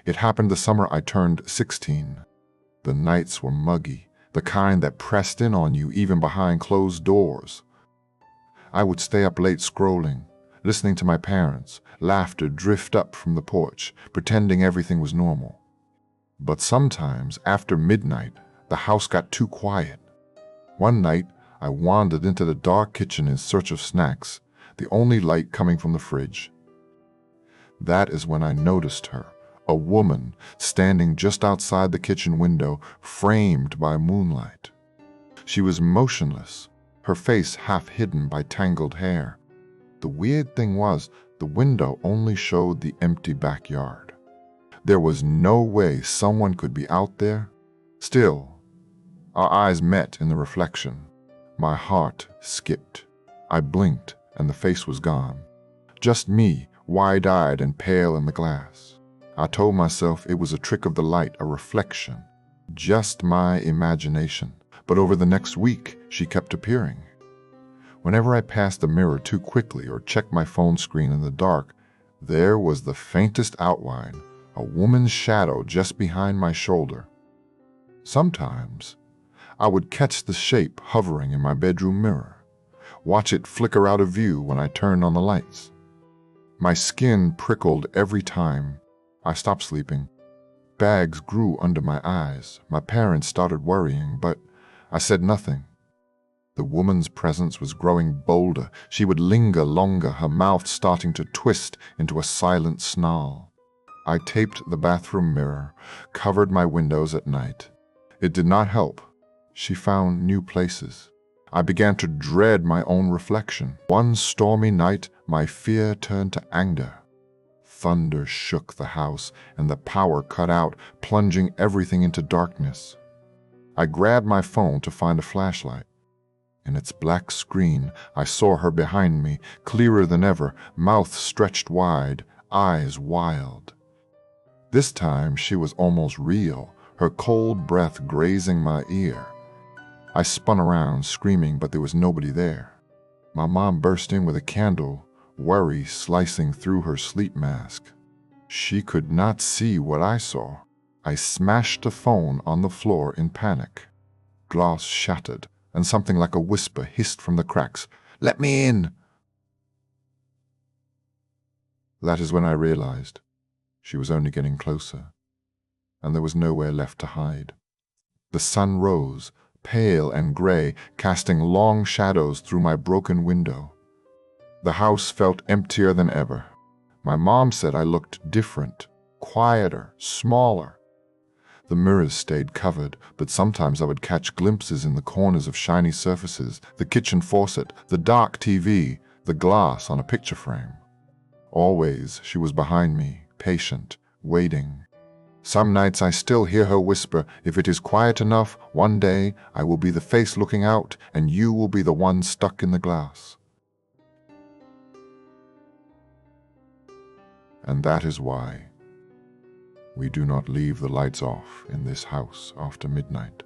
It happened the summer I turned 16. The nights were muggy, the kind that pressed in on you even behind closed doors. I would stay up late scrolling, listening to my parents' laughter drift up from the porch, pretending everything was normal. But sometimes, after midnight, the house got too quiet. One night, I wandered into the dark kitchen in search of snacks, the only light coming from the fridge. That is when I noticed her, a woman standing just outside the kitchen window, framed by moonlight. She was motionless, her face half hidden by tangled hair. The weird thing was, the window only showed the empty backyard. There was no way someone could be out there. Still, our eyes met in the reflection. My heart skipped. I blinked, and the face was gone. Just me, wide-eyed and pale in the glass. I told myself it was a trick of the light, a reflection. Just my imagination. But over the next week, she kept appearing. Whenever I passed the mirror too quickly or checked my phone screen in the dark, there was the faintest outline, a woman's shadow just behind my shoulder. Sometimes, I would catch the shape hovering in my bedroom mirror, watch it flicker out of view when I turned on the lights. My skin prickled every time. I stopped sleeping. Bags grew under my eyes. My parents started worrying, but I said nothing. The woman's presence was growing bolder. She would linger longer, her mouth starting to twist into a silent snarl. I taped the bathroom mirror, covered my windows at night. It did not help. She found new places. I began to dread my own reflection. One stormy night, my fear turned to anger. Thunder shook the house, and the power cut out, plunging everything into darkness. I grabbed my phone to find a flashlight. In its black screen, I saw her behind me, clearer than ever, mouth stretched wide, eyes wild. This time she was almost real, her cold breath grazing my ear. I spun around, screaming, but there was nobody there. My mom burst in with a candle, worry slicing through her sleep mask. She could not see what I saw. I smashed the phone on the floor in panic. Glass shattered, and something like a whisper hissed from the cracks. "Let me in!" That is when I realized she was only getting closer, and there was nowhere left to hide. The sun rose, pale and gray, casting long shadows through my broken window. The house felt emptier than ever. My mom said I looked different, quieter, smaller. The mirrors stayed covered, but sometimes I would catch glimpses in the corners of shiny surfaces, the kitchen faucet, the dark TV, the glass on a picture frame. Always she was behind me, patient, waiting. Some nights I still hear her whisper, "If it is quiet enough, one day I will be the face looking out, and you will be the one stuck in the glass." And that is why we do not leave the lights off in this house after midnight.